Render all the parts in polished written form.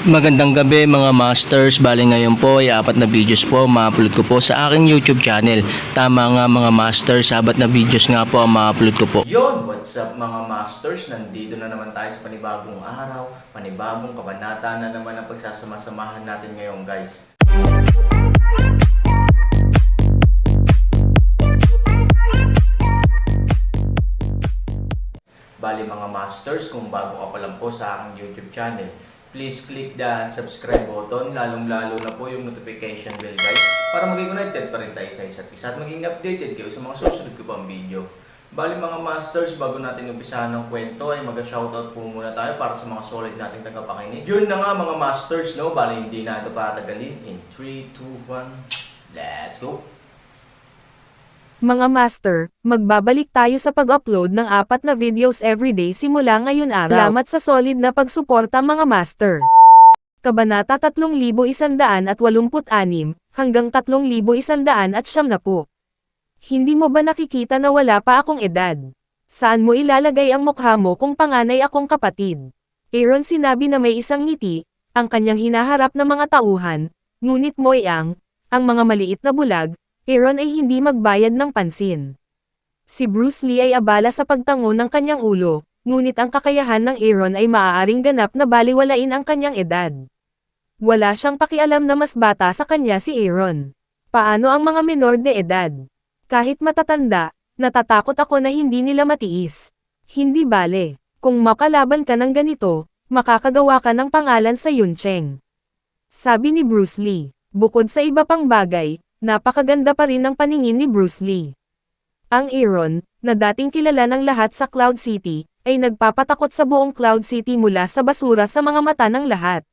Magandang gabi mga masters, bali ngayon po ay 4 na videos po ma-upload ko po sa aking YouTube channel. Tama nga mga masters, 4 na videos nga po ang ma-upload ko po. Yon, what's up mga masters? Nandito na naman tayo sa panibagong araw, panibagong kabanata na naman ang pagsasama-samahan natin ngayon guys. Bali mga masters, kung bago ka pa lang po sa aking YouTube channel, please click the subscribe button, lalong-lalo na po yung notification bell guys, para maging connected pa rin tayo sa isa't isa at maging updated kayo sa mga susunod ko pang video. Bali mga masters, bago natin umpisahan ng kwento ay mag-shoutout po muna tayo para sa mga solid nating tagapakinig. Yun na nga mga masters, no? Bali hindi na ito patagalin. In 3, 2, 1, let's go! Mga master, magbabalik tayo sa pag-upload ng 4 na videos everyday simula ngayon araw. Salamat sa solid na pagsuporta mga master. Kabanata 3186 hanggang 3190. Hindi mo ba nakikita na wala pa akong edad? Saan mo ilalagay ang mukha mo kung panganay akong kapatid? Aaron sinabi na may isang ngiti, ang kanyang hinaharap na mga tauhan, ngunit Moyang, ang mga maliit na bulag, Aaron ay hindi magbayad ng pansin. Si Bruce Lee ay abala sa pagtango ng kanyang ulo, ngunit ang kakayahan ng Aaron ay maaaring ganap na baliwalain ang kanyang edad. Wala siyang pakialam na mas bata sa kanya si Aaron. Paano ang mga menor de edad? Kahit matatanda, natatakot ako na hindi nila matiis. Hindi bale, kung makalaban ka ng ganito, makakagawa ka ng pangalan sa Yuncheng. Sabi ni Bruce Lee, bukod sa iba pang bagay, napakaganda pa rin ng paningin ni Bruce Lee. Ang Aaron, na dating kilala ng lahat sa Cloud City, ay nagpapatakot sa buong Cloud City mula sa basura sa mga mata ng lahat.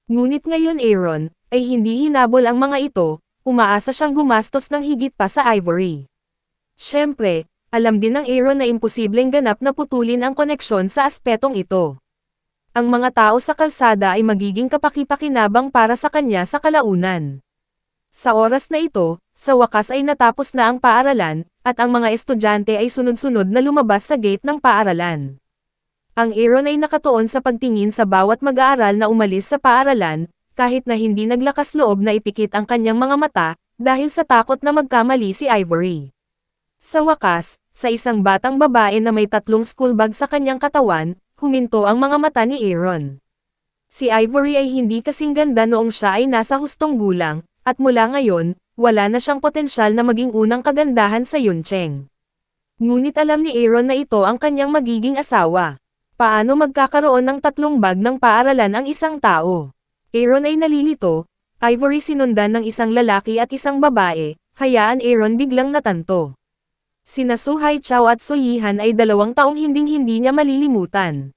Ngunit ngayon Aaron, ay hindi hinabol ang mga ito, umaasa siyang gumastos ng higit pa sa Ivory. Siyempre, alam din ng Aaron na imposibleng ganap na putulin ang koneksyon sa aspetong ito. Ang mga tao sa kalsada ay magiging kapaki-pakinabang para sa kanya sa kalaunan. Sa oras na ito, sa wakas ay natapos na ang paaralan, at ang mga estudyante ay sunod-sunod na lumabas sa gate ng paaralan. Ang Aaron ay nakatuon sa pagtingin sa bawat mag-aaral na umalis sa paaralan, kahit na hindi naglakas loob na ipikit ang kanyang mga mata, dahil sa takot na magkamali si Ivory. Sa wakas, sa isang batang babae na may 3 school bag sa kanyang katawan, huminto ang mga mata ni Aaron. Si Ivory ay hindi kasing ganda noong siya ay nasa hustong gulang, at mula ngayon, wala na siyang potensyal na maging unang kagandahan sa Yuncheng. Ngunit alam ni Aaron na ito ang kanyang magiging asawa. Paano magkakaroon ng 3 bag ng paaralan ang isang tao? Aaron ay nalilito, Ivory sinundan ng isang lalaki at isang babae, hayaan Aaron biglang natanto. Sina Su Haichao at Su Yihan ay 2 taong hinding-hindi niya malilimutan.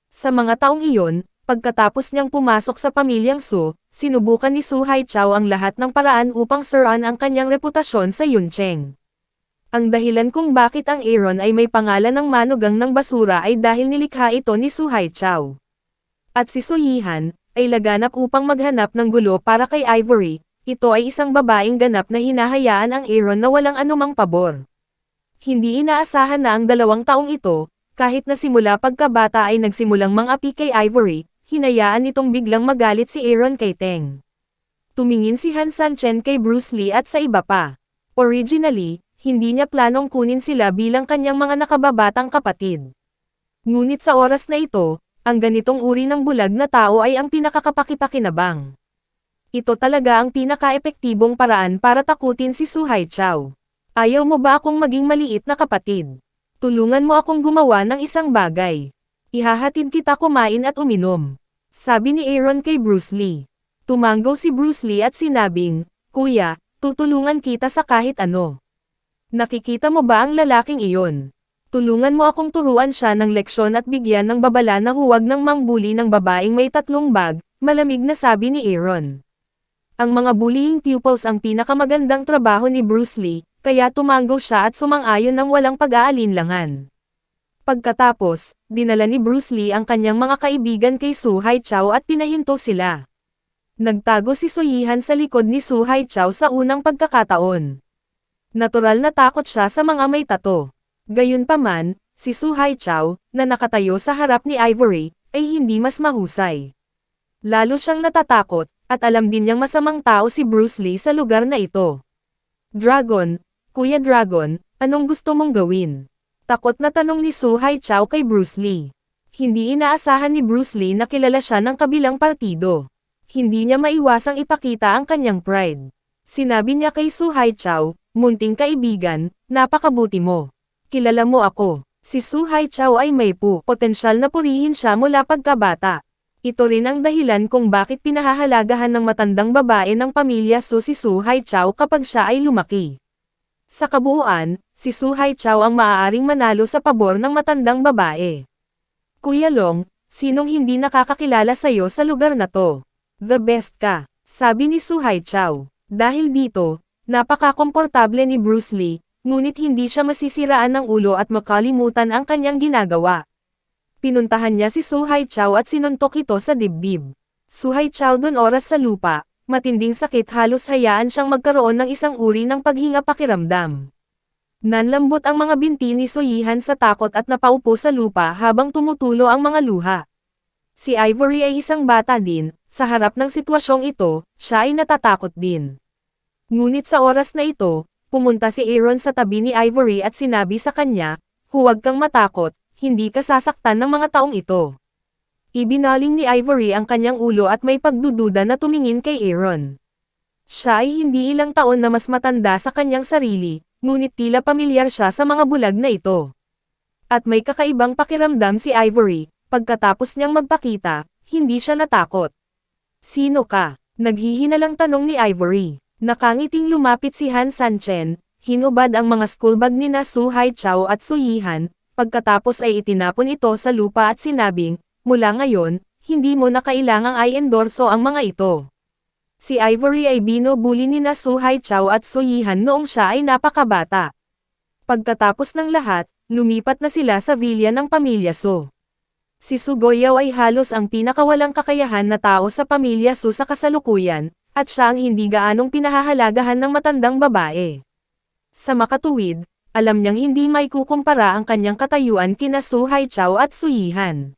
Sa mga taong iyon, pagkatapos niyang pumasok sa pamilyang Su, sinubukan ni Su Haichao ang lahat ng paraan upang suruan ang kanyang reputasyon sa Yuncheng. Ang dahilan kung bakit ang Aaron ay may pangalan ng manugang ng basura ay dahil nilikha ito ni Su Haichao. At si Su Yihan, ay laganap upang maghanap ng gulo para kay Ivory, ito ay isang babaeng ganap na hinahayaan ang Aaron na walang anumang pabor. Hindi inaasahan na ang 2 taong ito, kahit na simula pagkabata ay nagsimulang mang-api kay Ivory, hinayaan nitong biglang magalit si Aaron kay Teng. Tumingin si Han Sanchen kay Bruce Lee at sa iba pa. Originally, hindi niya planong kunin sila bilang kanyang mga nakababatang kapatid. Ngunit sa oras na ito, ang ganitong uri ng bulag na tao ay ang pinakakapaki-pakinabang. Ito talaga ang pinaka-epektibong paraan para takutin si Su Haichao. Ayaw mo ba akong maging maliit na kapatid? Tulungan mo akong gumawa ng isang bagay. Ihahatid kita kumain at uminom. Sabi ni Aaron kay Bruce Lee. Tumanggaw si Bruce Lee at sinabing, Kuya, tutulungan kita sa kahit ano. Nakikita mo ba ang lalaking iyon? Tulungan mo akong turuan siya ng leksyon at bigyan ng babala na huwag nang mangbuli ng babaeng may 3 bag, malamig na sabi ni Aaron. Ang mga bullying pupils ang pinakamagandang trabaho ni Bruce Lee, kaya tumanggaw siya at sumang-ayon ng walang pag-aalinlangan. Pagkatapos, dinala ni Bruce Lee ang kanyang mga kaibigan kay Su Haichao at pinahinto sila. Nagtago si Su Yihan sa likod ni Su Haichao sa unang pagkakataon. Natural na takot siya sa mga may tato. Gayunpaman, si Su Haichao, na nakatayo sa harap ni Ivory, ay hindi mas mahusay. Lalo siyang natatakot, at alam din niyang masamang tao si Bruce Lee sa lugar na ito. Dragon, Kuya Dragon, anong gusto mong gawin? Takot na tanong ni Su Haichao kay Bruce Lee. Hindi inaasahan ni Bruce Lee na kilala siya ng kabilang partido. Hindi niya maiwasang ipakita ang kanyang pride. Sinabi niya kay Su Haichao, munting kaibigan, napakabuti mo. Kilala mo ako. Si Su Haichao ay may potensyal na purihin siya mula pagkabata. Ito rin ang dahilan kung bakit pinahahalagahan ng matandang babae ng pamilya Su si Su Haichao kapag siya ay lumaki. Sa kabuuan, si Su Haichao ang maaaring manalo sa pabor ng matandang babae. Kuya Long, sinong hindi nakakakilala sa'yo sa lugar na to? The best ka, sabi ni Su Haichao. Dahil dito, napaka-komportable ni Bruce Lee, ngunit hindi siya masisiraan ng ulo at makalimutan ang kanyang ginagawa. Pinuntahan niya si Su Haichao at sinuntok ito sa dibdib. Su Haichao dun oras sa lupa, matinding sakit halos hayaan siyang magkaroon ng isang uri ng paghinga pakiramdam. Nanlambot ang mga binti ni Su Yihan sa takot at napaupo sa lupa habang tumutulo ang mga luha. Si Ivory ay isang bata din, sa harap ng sitwasyong ito, siya ay natatakot din. Ngunit sa oras na ito, pumunta si Aaron sa tabi ni Ivory at sinabi sa kanya, huwag kang matakot, hindi ka sasaktan ng mga taong ito. Ibinaling ni Ivory ang kanyang ulo at may pagdududa na tumingin kay Aaron. Siya ay hindi ilang taon na mas matanda sa kanyang sarili, ngunit tila pamilyar siya sa mga bulag na ito. At may kakaibang pakiramdam si Ivory, pagkatapos niyang magpakita, hindi siya natakot. Sino ka? Naghihinalang tanong ni Ivory. Nakangiting lumapit si Han Sanchen, hinubad ang mga schoolbag ni na Su Haichao at Su Yihan, pagkatapos ay itinapon ito sa lupa at sinabing, mula ngayon, hindi mo na kailangang i-endorso ang mga ito. Si Ivory ay binubuli ni na Su Haichao at Su Yihan noong siya ay napakabata. Pagkatapos ng lahat, lumipat na sila sa villa ng pamilya Su. Si Su Goyao ay halos ang pinakawalang kakayahan na tao sa pamilya Su sa kasalukuyan, at siya ang hindi gaanong pinahahalagahan ng matandang babae. Sa makatuwid, alam niyang hindi maikukumpara ang kanyang katayuan kina Su Haichao at Su Yihan.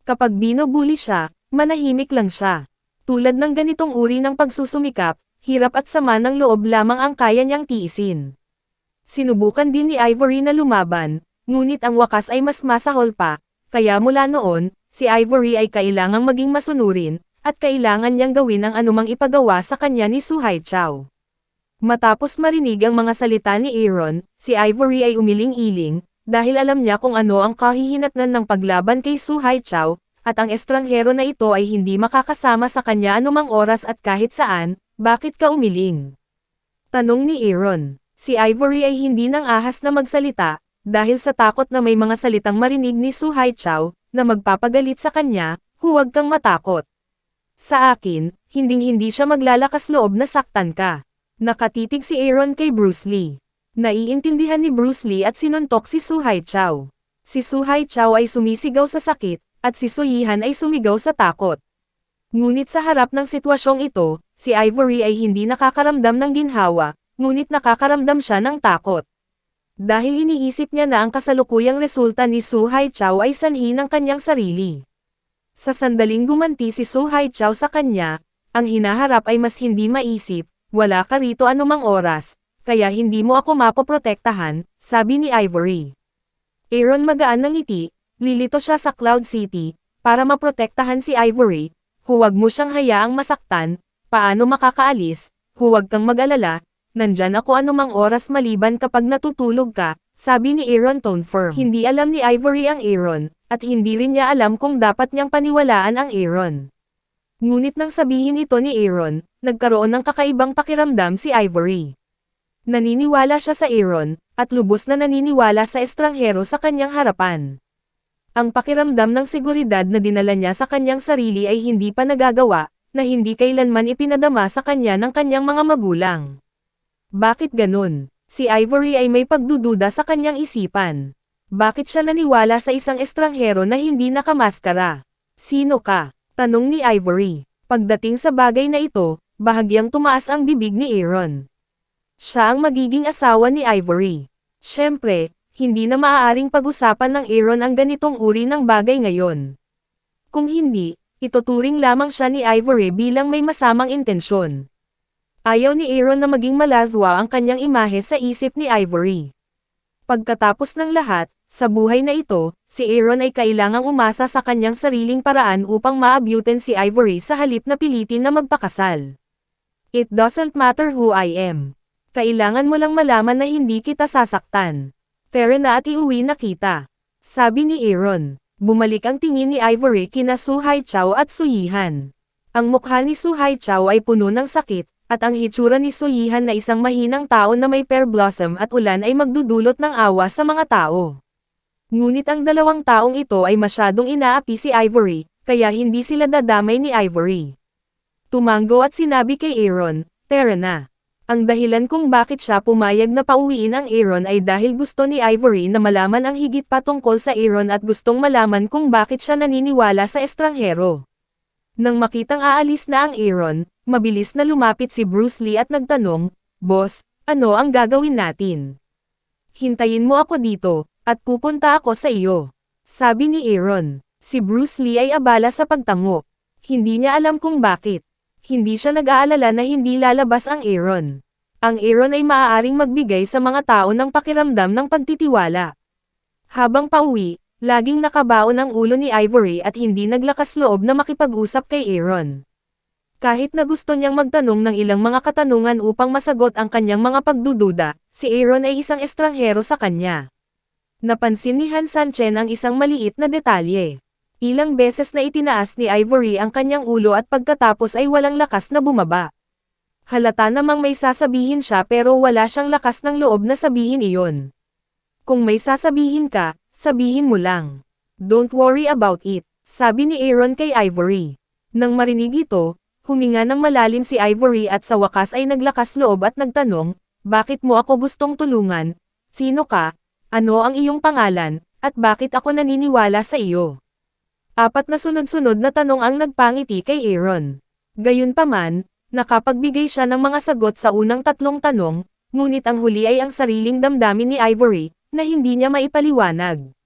Kapag binubuli siya, manahimik lang siya. Tulad ng ganitong uri ng pagsusumikap, hirap at sama ng loob lamang ang kaya niyang tiisin. Sinubukan din ni Ivory na lumaban, ngunit ang wakas ay mas masahol pa, kaya mula noon, si Ivory ay kailangang maging masunurin, at kailangan niyang gawin ang anumang ipagawa sa kanya ni Su Haichao. Matapos marinig ang mga salita ni Aaron, si Ivory ay umiling-iling, dahil alam niya kung ano ang kahihinatnan ng paglaban kay Su Haichao, at ang estranghero na ito ay hindi makakasama sa kanya anumang oras at kahit saan, bakit ka umiling? Tanong ni Aaron. Si Ivory ay hindi nang ahas na magsalita, dahil sa takot na may mga salitang marinig ni Su Haichao, na magpapagalit sa kanya, huwag kang matakot. Sa akin, hinding-hindi siya maglalakas loob na saktan ka. Nakatitig si Aaron kay Bruce Lee. Naiintindihan ni Bruce Lee at sinuntok si Su Haichao. Si Su Haichao ay sumisigaw sa sakit, at si Su Yihan ay sumigaw sa takot. Ngunit sa harap ng sitwasyong ito, si Ivory ay hindi nakakaramdam ng ginhawa, ngunit nakakaramdam siya ng takot. Dahil iniisip niya na ang kasalukuyang resulta ni Su Haichao ay sanhi ng kanyang sarili. Sa sandaling gumanti si Su Haichao sa kanya, ang hinaharap ay mas hindi maisip, wala ka rito anumang oras, kaya hindi mo ako mapoprotektahan, sabi ni Ivory. Aaron magaan ng ngiti, lilito siya sa Cloud City, para maprotektahan si Ivory, huwag mo siyang hayaang masaktan, paano makakaalis, huwag kang mag-alala, nandyan ako anumang oras maliban kapag natutulog ka, sabi ni Aaron tone firm. Hindi alam ni Ivory ang Aaron, at hindi rin niya alam kung dapat niyang paniwalaan ang Aaron. Ngunit nang sabihin ito ni Aaron, nagkaroon ng kakaibang pakiramdam si Ivory. Naniniwala siya sa Aaron, at lubos na naniniwala sa estranghero sa kanyang harapan. Ang pakiramdam ng seguridad na dinala niya sa kanyang sarili ay hindi pa nagagawa, na hindi kailanman ipinadama sa kanya ng kanyang mga magulang. Bakit ganun? Si Ivory ay may pagdududa sa kanyang isipan. Bakit siya naniwala sa isang estranghero na hindi nakamaskara? Sino ka? Tanong ni Ivory. Pagdating sa bagay na ito, bahagyang tumaas ang bibig ni Aaron. Siya ang magiging asawa ni Ivory. Siyempre, hindi na maaaring pag-usapan ng Aaron ang ganitong uri ng bagay ngayon. Kung hindi, Ituturing lamang siya ni Ivory bilang may masamang intensyon. Ayaw ni Aaron na maging malazwa ang kanyang imahe sa isip ni Ivory. Pagkatapos ng lahat, sa buhay na ito, si Aaron ay kailangang umasa sa kanyang sariling paraan upang maabutin si Ivory sa halip na pilitin na magpakasal. It doesn't matter who I am. Kailangan mo lang malaman na hindi kita sasaktan. Tara na at iuwi na kita. Sabi ni Aaron. Bumalik ang tingin ni Ivory kina Su Haichao at Su Yihan. Ang mukha ni Su Haichao ay puno ng sakit, at ang hitsura ni Su Yihan na isang mahinang tao na may pear blossom at ulan ay magdudulot ng awa sa mga tao. Ngunit ang dalawang taong ito ay masyadong inaapi si Ivory, kaya hindi sila dadamay ni Ivory. Tumango at sinabi kay Aaron, "Tara na." Ang dahilan kung bakit siya pumayag na pauwiin ang Aaron ay dahil gusto ni Ivory na malaman ang higit pa tungkol sa Aaron at gustong malaman kung bakit siya naniniwala sa estranghero. Nang makitang aalis na ang Aaron, mabilis na lumapit si Bruce Lee at nagtanong, "Boss, ano ang gagawin natin?" "Hintayin mo ako dito, at pupunta ako sa iyo," sabi ni Aaron. Si Bruce Lee ay abala sa pagtango. Hindi niya alam kung bakit. Hindi siya nag-aalala na hindi lalabas ang Aaron. Ang Aaron ay maaaring magbigay sa mga tao ng pakiramdam ng pagtitiwala. Habang pauwi, laging nakabaon ang ulo ni Ivory at hindi naglakas loob na makipag-usap kay Aaron. Kahit na gusto niyang magtanong ng ilang mga katanungan upang masagot ang kanyang mga pagdududa, si Aaron ay isang estranghero sa kanya. Napansin ni Han Sanchen ang isang maliit na detalye. Ilang beses na itinaas ni Ivory ang kanyang ulo at pagkatapos ay walang lakas na bumaba. Halata namang may sasabihin siya pero wala siyang lakas ng loob na sabihin iyon. Kung may sasabihin ka, sabihin mo lang. Don't worry about it, sabi ni Aaron kay Ivory. Nang marinig ito, huminga ng malalim si Ivory at sa wakas ay naglakas loob at nagtanong, "Bakit mo ako gustong tulungan? Sino ka? Ano ang iyong pangalan? At bakit ako naniniwala sa iyo?" Apat na sunod-sunod na tanong ang nagpangiti kay Aaron. Gayunpaman, nakapagbigay siya ng mga sagot sa unang tatlong tanong, ngunit ang huli ay ang sariling damdamin ni Ivory, na hindi niya maipaliwanag.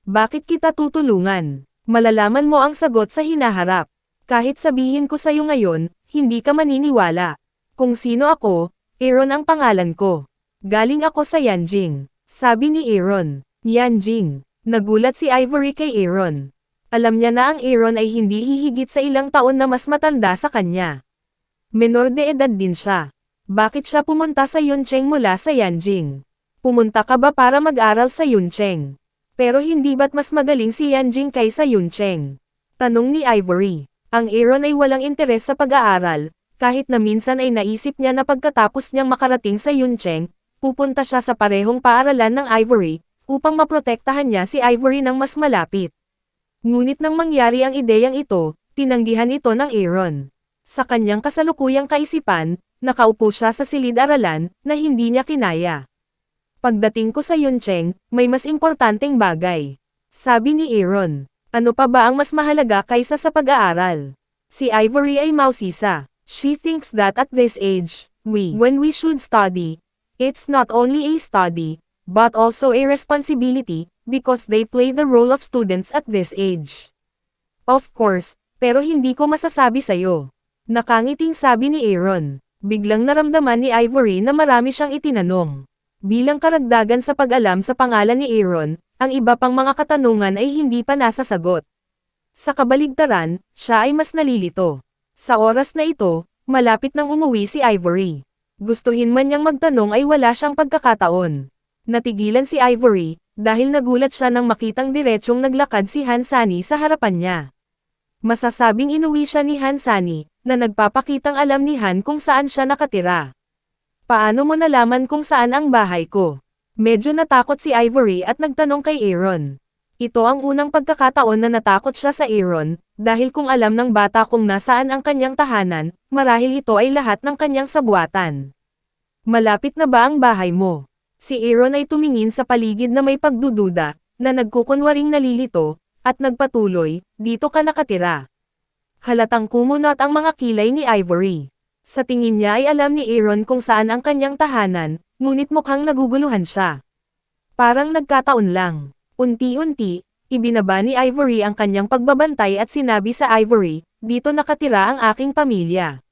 "Bakit kita tutulungan? Malalaman mo ang sagot sa hinaharap. Kahit sabihin ko sa'yo ngayon, hindi ka maniniwala. Kung sino ako, Aaron ang pangalan ko. Galing ako sa Yanjing," sabi ni Aaron. Yanjing. Nagulat si Ivory kay Aaron. Alam niya na ang Aaron ay hindi hihigit sa ilang taon na mas matanda sa kanya. Menor de edad din siya. Bakit siya pumunta sa Yuncheng mula sa Yanjing? Pumunta ka ba para mag-aral sa Yuncheng? Pero hindi ba't mas magaling si Yanjing kaysa Yuncheng? Tanong ni Ivory. Ang Aaron ay walang interes sa pag-aaral, kahit na minsan ay naisip niya na pagkatapos niyang makarating sa Yuncheng, pupunta siya sa parehong paaralan ng Ivory, upang maprotektahan niya si Ivory ng mas malapit. Ngunit nang mangyari ang ideyang ito, tinanggihan ito ng Aaron. Sa kanyang kasalukuyang kaisipan, nakaupo siya sa silid-aralan, na hindi niya kinaya. "Pagdating ko sa Yuncheng, may mas importanteng bagay," sabi ni Aaron. "Ano pa ba ang mas mahalaga kaysa sa pag-aaral?" Si Ivory ay mausisa. She thinks that at this age, when we should study, it's not only a study, but also a responsibility, because they play the role of students at this age. Of course, pero hindi ko masasabi sa'yo. Nakangiting sabi ni Aaron. Biglang naramdaman ni Ivory na marami siyang itinanong. Bilang karagdagan sa pag-alam sa pangalan ni Aaron, ang iba pang mga katanungan ay hindi pa nasasagot. Sa kabaligtaran, siya ay mas nalilito. Sa oras na ito, malapit nang umuwi si Ivory. Gustuhin man niyang magtanong ay wala siyang pagkakataon. Natigilan si Ivory, dahil nagulat siya nang makitang diretsyong naglakad si Han Sani sa harapan niya. Masasabing inuwi siya ni Han Sani, na nagpapakitang alam ni Han kung saan siya nakatira. "Paano mo nalaman kung saan ang bahay ko?" Medyo natakot si Ivory at nagtanong kay Aaron. Ito ang unang pagkakataon na natakot siya sa Aaron, dahil kung alam ng bata kung nasaan ang kanyang tahanan, marahil ito ay lahat ng kanyang sabuatan. "Malapit na ba ang bahay mo?" Si Aaron ay tumingin sa paligid na may pagdududa, na nagkukunwaring nalilito, at nagpatuloy, "Dito ka nakatira." Halatang kumunot ang mga kilay ni Ivory. Sa tingin niya ay alam ni Aaron kung saan ang kanyang tahanan, ngunit mukhang naguguluhan siya. Parang nagkataon lang. Unti-unti, Ibinaba ni Ivory ang kanyang pagbabantay at sinabi sa Ivory, dito nakatira ang aking pamilya.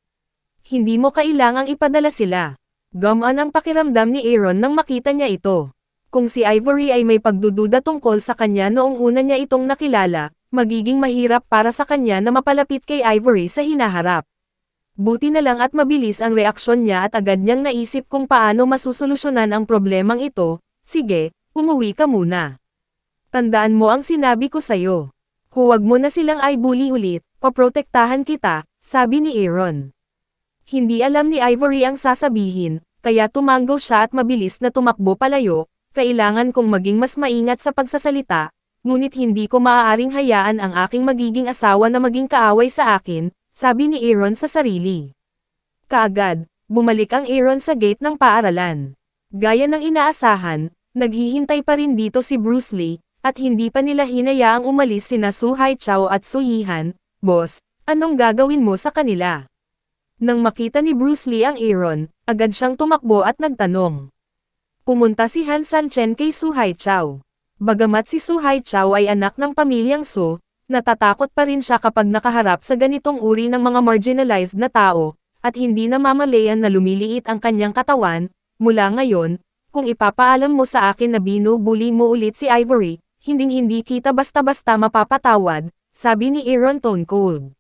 Hindi mo kailangang ipadala sila. Gumaan ang pakiramdam ni Aaron nang makita niya ito. Kung si Ivory ay may pagdududa tungkol sa kanya noong una niya itong nakilala, magiging mahirap para sa kanya na mapalapit kay Ivory sa hinaharap. Buti na lang at mabilis ang reaksyon niya at agad niyang naisip kung paano masusolusyonan ang problemang ito. Sige, umuwi ka muna. Tandaan mo ang sinabi ko sa'yo. Huwag mo na silang i-bully ulit, paprotektahan kita, sabi ni Aaron. Hindi alam ni Ivory ang sasabihin, kaya tumanggo siya at mabilis na tumakbo palayo. Kailangan kong maging mas maingat sa pagsasalita, ngunit hindi ko maaaring hayaan ang aking magiging asawa na maging kaaway sa akin, sabi ni Aaron sa sarili. Kaagad, bumalik ang Aaron sa gate ng paaralan. Gaya ng inaasahan, naghihintay pa rin dito si Bruce Lee, at hindi pa nila hinayaang umalis sina Su Haichao at Su Yihan. Boss, anong gagawin mo sa kanila? Nang makita ni Bruce Lee ang Aaron, agad siyang tumakbo at nagtanong. Pumunta si Han Sanchen kay Su Haichao. Bagamat si Su Haichao ay anak ng pamilyang Su, natatakot pa rin siya kapag nakaharap sa ganitong uri ng mga marginalized na tao, at hindi namamalayan na lumiliit ang kanyang katawan. Mula ngayon, kung ipapaalam mo sa akin na binubuli mo ulit si Ivory, hinding-hindi kita basta-basta mapapatawad, sabi ni Aaron tone cold.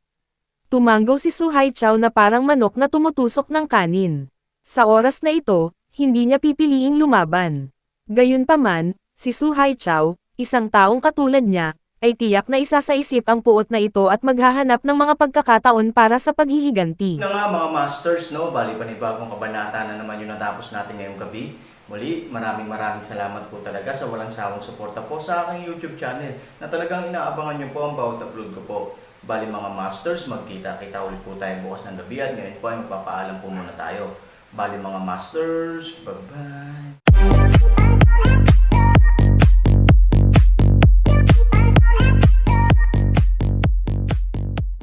Tumanggo si Su Haichao na parang manok na tumutusok ng kanin. Sa oras na ito, hindi niya pipiliing lumaban. Gayunpaman, si Su Haichao, isang taong katulad niya, ay tiyak na isa sa isip ang puot na ito at maghahanap ng mga pagkakataon para sa paghihiganti. Na nga mga masters, no? Bali panibagong kabanata na naman yung natapos natin ngayong gabi. Muli, maraming salamat po talaga sa walang sawang suporta po sa aking YouTube channel na talagang inaabangan niyo po ang bawat upload ko po. Bali mga masters, magkita-kita ulit po tayo bukas ng gabi at ngayon po ay magpapaalam po muna tayo. Bali mga masters, bye-bye!